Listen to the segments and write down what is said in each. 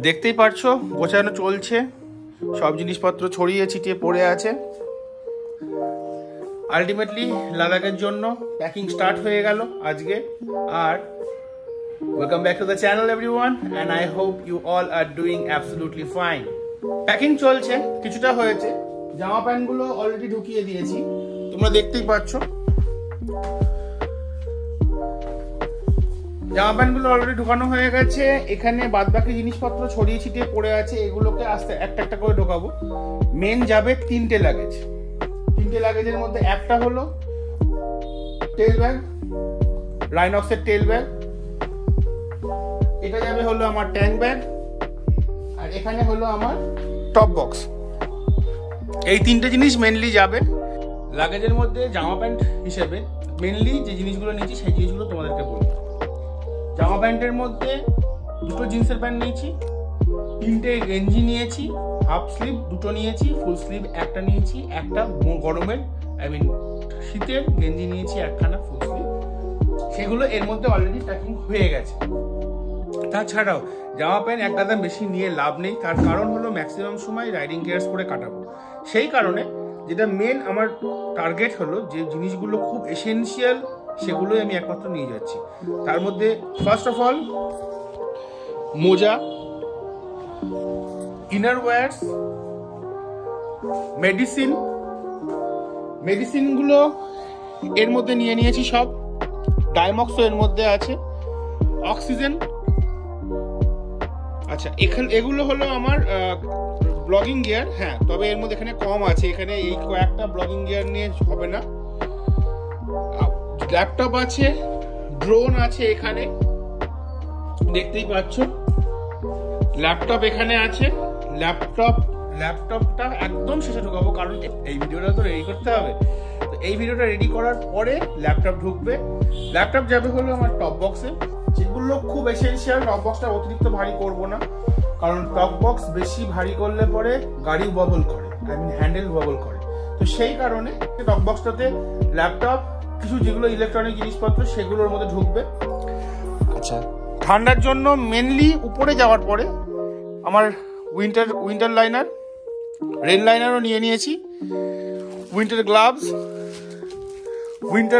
দেখতেই পারছো গোছানো চলছে, সব জিনিসপত্র ছড়িয়ে ছিটিয়ে পড়ে আছে। আলটিমেটলি লাদাখের জন্য প্যাকিং স্টার্ট হয়ে গেল আজকে। আর welcome back to the channel everyone, and I hope you all are doing absolutely fine. Packing চলছে, কিছুটা হয়েছে। জামা প্যান্টগুলো অলরেডি ঢুকিয়ে দিয়েছি, তোমরা দেখতেই পাচ্ছ। জামা প্যান্টগুলো অলরেডি ঢোকানো হয়ে গেছে। এখানে বাদবাকি জিনিসপত্র ছড়িয়ে ছিটিয়ে পড়ে আছে, এগুলোকে আস্তে একটা একটা করে ঢোকাবো। মেন যাবে তিনটে লাগেজ। তিনটে লাগেজের মধ্যে একটা হলো টেল ব্যাগ, রাইনক্সের টেল ব্যাগ। এটা যাবে হলো আমার ট্যাঙ্ক ব্যাগ, আর এখানে হলো আমার টপ বক্স। এই তিনটে জিনিস মেনলি যাবে লাগেজের মধ্যে। জামা প্যান্ট হিসেবে মেনলি যে জিনিসগুলো নিয়েছি সেই জিনিসগুলো তোমাদেরকে বলবো। জামা প্যান্টের মধ্যে দুটো জিন্সের প্যান্ট নিয়েছি, তিনটে গেঞ্জি নিয়েছি, হাফ স্লিভ দুটো নিয়েছি, ফুল স্লিভ একটা নিয়েছি, একটা গরমের শীতের গেঞ্জি নিয়েছি একখানা ফুল স্লিভ। সেগুলো এর মধ্যে অলরেডি প্যাকিং হয়ে গেছে। তাছাড়াও জামা প্যান্ট এক গাদা বেশি নিয়ে লাভ নেই, তার কারণ হলো ম্যাক্সিমাম সময় রাইডিং গিয়ার্স পরে কাটাবো। সেই কারণে যেটা মেন আমার টার্গেট হলো যে জিনিসগুলো খুব এসেনশিয়াল সেগুলোই আমি একমাত্র নিয়ে যাচ্ছি। তার মধ্যে ফার্স্ট অফ অল মোজা, ইনার ওয়্যার্স, মেডিসিনগুলো এর মধ্যে নিয়ে নিয়েছি সব। ডাইমক্সও এর মধ্যে আছে, অক্সিজেন। আচ্ছা, এগুলো হলো আমার ব্লগিং গিয়ার। হ্যাঁ, তবে এর মধ্যে এখানে কম আছে, এখানে এই কয়েকটা ব্লগিং গিয়ার নিয়ে হবে না। ল্যাপটপ আছে, ড্রোন আছে, এখানে দেখতেই পাচ্ছ ল্যাপটপ এখানে আছে। ল্যাপটপটা একদম শেষে ঢুকাবো, কারণ এই ভিডিওটা তো রেডি করতে হবে। তো এই ভিডিওটা রেডি করার পরে ল্যাপটপ ঢুকবে। ল্যাপটপ যাবে হলো আমার টপ বক্সে, যেগুলো খুব এসেনশিয়াল। টপ বক্সটা অতিরিক্ত ভারী করব না, কারণ টপ বক্স বেশি ভারী করলে পরে গাড়ি ববল করে, হ্যান্ডেল ববল করে। তো সেই কারণে টপ বক্সটাতে ল্যাপটপ, কিছু যেগুলো ইলেকট্রনিক জিনিসপত্র সেগুলোর মধ্যে ঢুকবে। আচ্ছা, ঠান্ডার জন্য মেনলি উপরে যাওয়ার পরে আমার উইন্টার লাইনার, রেন লাইনারও নিয়ে নিয়েছি। উইন্টার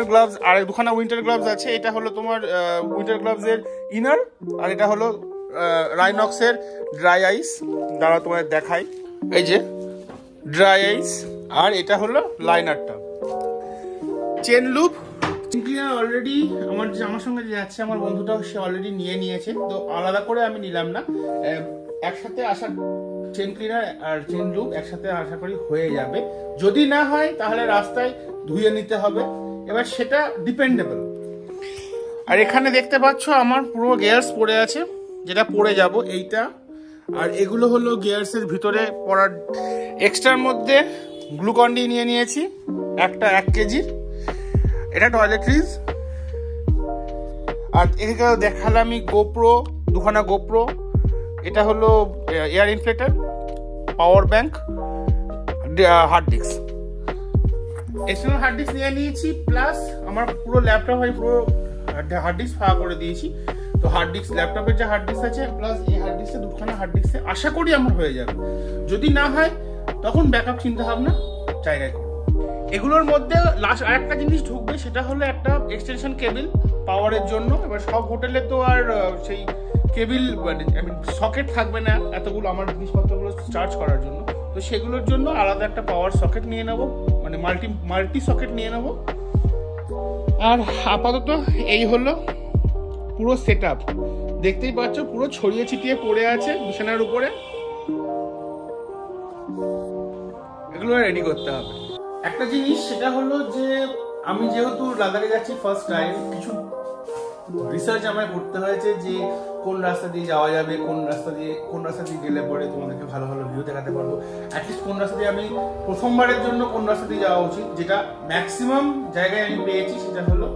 গ্লাভস আর দুখানা উইন্টার গ্লাভস আছে। এটা হলো তোমার উইন্টার গ্লাভসের ইনার, আর এটা হলো রাইনক্সের ড্রাই আইস। দ্বারা তোমাদের দেখাই, এই যে ড্রাই আইস, আর এটা হলো লাইনারটা। চেন লুপ অলরেডি আমার সঙ্গে যে যাচ্ছে আমার বন্ধুটাও সে অলরেডি নিয়ে নিয়েছে, তো আলাদা করে আমি নিলাম না। একসাথে আসা চেন ক্লিনার আর চেন লুপ একসাথে আশা করি হয়ে যাবে। যদি না হয় তাহলে রাস্তায় ধুয়ে নিতে হবে, এবার সেটা ডিপেন্ডেবল। আর এখানে দেখতে পাচ্ছ আমার পুরো গিয়ার্স পড়ে আছে, যেটা পরে যাব এইটা। আর এগুলো হলো গিয়ার্সের ভিতরে পড়ার। এক্সট্রার মধ্যে গ্লুকন-ডি নিয়ে নিয়েছি একটা 1 কেজির, এটা টয়লেট্রিজ। আর এদিকে দেখালাম আমি গোপ্রো, দুখানা গোপ্রো। এটা হলো air inflator, power bank, hard disk. External hard disk নিয়ে নিয়েছি, প্লাস আমার পুরো ল্যাপটপ পুরো হার্ড ডিস্ক ফাঁকা করে দিয়েছি। তো হার্ড ডিস্ক, ল্যাপটপের যে হার্ড ডিস্ক আছে প্লাস এই হার্ড ডিস্কে দুখানা হার্ড ডিস্কে আশা করি আমার হয়ে যাবে। যদি না হয় তখন ব্যাকআপ চিন্তা ভাবনা জায়গায় করবো। এগুলোর মধ্যে লাস্ট আরেকটা জিনিস ঢুকবে, সেটা হলো একটা এক্সটেনশন কেবিল পাওয়ারের জন্য। এবার সব হোটেলে তো আর সেই কেবিল সকেট থাকবে না এতগুলো আমার জিনিসপত্রগুলো চার্জ করার জন্য। তো সেগুলোর জন্য আলাদা একটা পাওয়ার সকেট নিয়ে নেব, মানে মাল্টি সকেট নিয়ে নেব। আর আপাতত এই হলো পুরো সেট আপ। দেখতেই পাচ্ছ পুরো ছড়িয়ে ছিটিয়ে পড়ে আছে বিছানার উপরে। এগুলো রেডি করতে হবে। একটা জিনিস সেটা হলো যে আমি যেহেতু লাদাখে যাচ্ছি ফার্স্ট টাইম, কিছু রিসার্চ আমায় করতে হয়েছে যে কোন রাস্তা দিয়ে যাওয়া যাবে, কোন রাস্তা দিয়ে গেলে পরে তোমাদেরকে ভালো ভালো ভিউ দেখাতে পারবো। অ্যাটলিস্ট কোন রাস্তা দিয়ে আমি প্রথমবারের জন্য কোন রাস্তা দিয়ে যাওয়া উচিত, যেটা ম্যাক্সিমাম জায়গায় আমি পেয়েছি সেটা হলো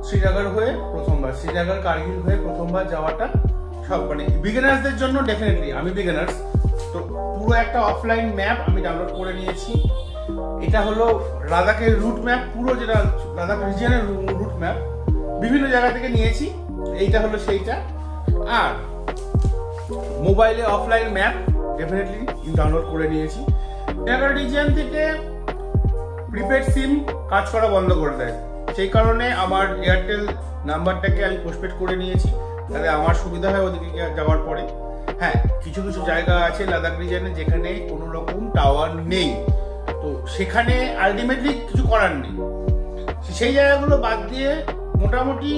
শ্রীনগর হয়ে প্রথমবার, শ্রীনগর কার্গিল হয়ে প্রথমবার যাওয়াটা সব বিগিনার্সদের জন্য ডেফিনেটলি। আমি বিগিনার্স, তো পুরো একটা অফলাইন ম্যাপ আমি ডাউনলোড করে নিয়েছি। এটা হলো লাদাখের রুট ম্যাপ, পুরো যেটা লাদাখ রিজিয়নের রুট ম্যাপ বিভিন্ন জায়গা থেকে নিয়েছি। এইটা হলো সেইটা। আর মোবাইলে অফলাইন ম্যাপ ডেফিনেটলি ডাউনলোড করে নিয়েছি। শ্রীনগর রিজিয়ন থেকে প্রিপেড সিম কাজ করা বন্ধ করে দেয়, সেই কারণে আমার এয়ারটেল নাম্বারটাকে আমি পোস্টপেড করে নিয়েছি, তাহলে আমার সুবিধা হয় ওদিকে যাওয়ার পরে। হ্যাঁ, কিছু কিছু জায়গা আছে লাদাখ রিজিয়নে যেখানে কোনো রকম টাওয়ার নেই, তো সেখানে আলটিমেটলি কিছু করার নেই। সেই জায়গাগুলো বাদ দিয়ে মোটামুটি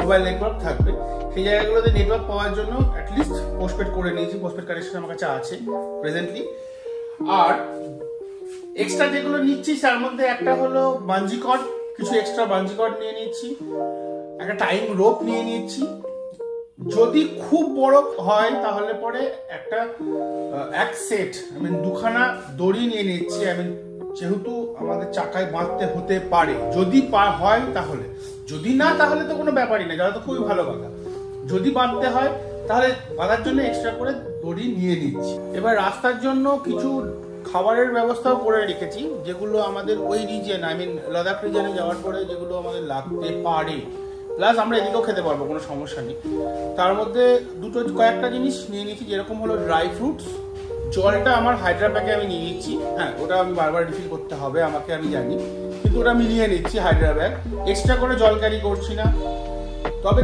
মোবাইল নেটওয়ার্ক থাকবে, সেই জায়গাগুলোতে নেটওয়ার্ক পাওয়ার জন্য অ্যাটলিস্ট পোস্টপেড করে নিয়েছি। পোস্টপেড কানেকশন আমার কাছে আছে প্রেজেন্টলি। আর এক্সট্রা যেগুলো নিচ্ছি তার মধ্যে একটা হলো বাঞ্জি কর্ড, কিছু এক্সট্রা বাঞ্জি কর্ড নিয়ে নিচ্ছি, একটা টাইম রোপ নিয়ে নিচ্ছি। যদি খুব বড় হয় তাহলে পরে একটা এক সেট দুখানা দড়ি নিয়ে নিচ্ছি, যেহেতু আমাদের চাকায় বাঁধতে হতে পারে, যদি হয় তাহলে, যদি না তাহলে তো কোনো ব্যাপারই না, যারা তো খুবই ভালো কথা। যদি বাঁধতে হয় তাহলে বাঁধার জন্য এক্সট্রা করে দড়ি নিয়ে নিচ্ছি। এবার রাস্তার জন্য কিছু খাবারের ব্যবস্থাও করে রেখেছি, যেগুলো আমাদের ওই রিজিয়ন লাদাখ রিজিয়নে যাওয়ার পরে যেগুলো আমাদের লাগতে পারে, প্লাস আমরা এদিকেও খেতে পারবো, কোনো সমস্যা নেই। তার মধ্যে কয়েকটা জিনিস নিয়ে নিচ্ছি, যেরকম হলো ড্রাই ফ্রুটস। জলটা আমার হাইড্রা প্যাকে আমি নিয়ে নিচ্ছি, হ্যাঁ ওটা আমি বারবার রিফিল করতে হবে আমাকে, আমি জানি, কিন্তু ওটা আমি নিয়ে নিচ্ছি হাইড্রা ব্যাগ, এক্সট্রা করে জল ক্যারি করছি না। তবে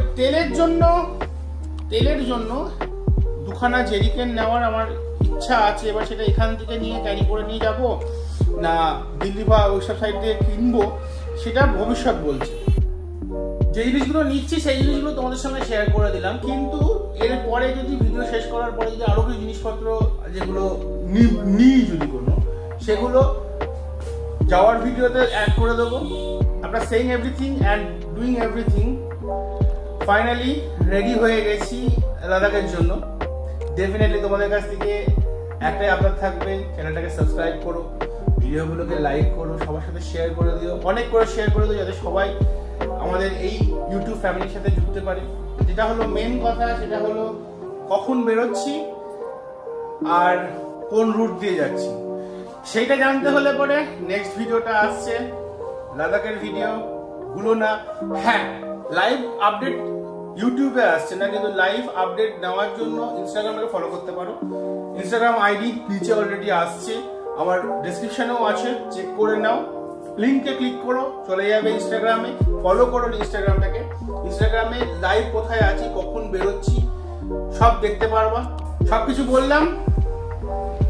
তেলের জন্য দুখানা জেরিকেন নেওয়ার আমার ইচ্ছা আছে। এবার সেটা এখান থেকে নিয়ে ক্যারি করে নিয়ে যাব না দিল্লি বা ওইসব সাইড থেকে কিনবো, সেটা ভবিষ্যৎ বলছে। যে জিনিসগুলো নিচ্ছি সেই জিনিসগুলো তোমাদের সঙ্গে শেয়ার করে দিলাম, কিন্তু এরপরে যদি ভিডিও শেষ করার পরে যদি আরো কিছু জিনিসপত্র যেগুলো নিই যদি কোনো, সেগুলো যাওয়ার ভিডিওতে অ্যাড করে দেবো। আমরা saying everything and doing everything finally ready হয়ে গেছি লাদাখের জন্য। ডেফিনেটলি তোমাদের কাছ থেকে একটাই আবদার থাকবে, চ্যানেলটাকে সাবস্ক্রাইব করো, ভিডিওগুলোকে লাইক করো, সবার সাথে শেয়ার করে দিও, অনেক করে শেয়ার করে দিও, যাতে সবাই আমাদের এই ইউটিউব ফ্যামিলির সাথে যুক্তে পারে। যেটা হলো মেন কথা, সেটা হলো কখন বেরোচ্ছি আর কোন রুট দিয়ে যাচ্ছি, সেইটা জানতে হলে পরে নেক্সট ভিডিওটা আসছে লাদাখের ভিডিও, ভুলো না। হ্যাঁ, লাইভ আপডেট ইউটিউবে আসছে না, কিন্তু লাইভ আপডেট নেওয়ার জন্য ইনস্টাগ্রামে ফলো করতে পারো। ইনস্টাগ্রাম আইডি নিচে অলরেডি আসছে, আমার ডেসক্রিপশনেও আছে, চেক করে নাও। লিঙ্কে ক্লিক করো, চলে যাবে ইনস্টাগ্রামে, ফলো করো ইনস্টাগ্রামটাকে। ইনস্টাগ্রামে লাইভ কোথায় আছি, কখন বেরোচ্ছি সব দেখতে পারবা। সবকিছু বললাম,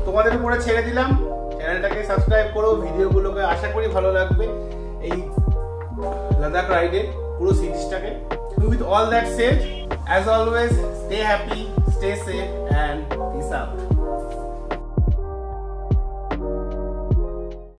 তোমাদের উপরে ছেড়ে দিলাম। চ্যানেলটাকে সাবস্ক্রাইব করো, ভিডিওগুলোকে আশা করি ভালো লাগবে এই লাদাখ রাইডে পুরো সিরিজটাকে। With all that said, as always, stay happy, stay safe, and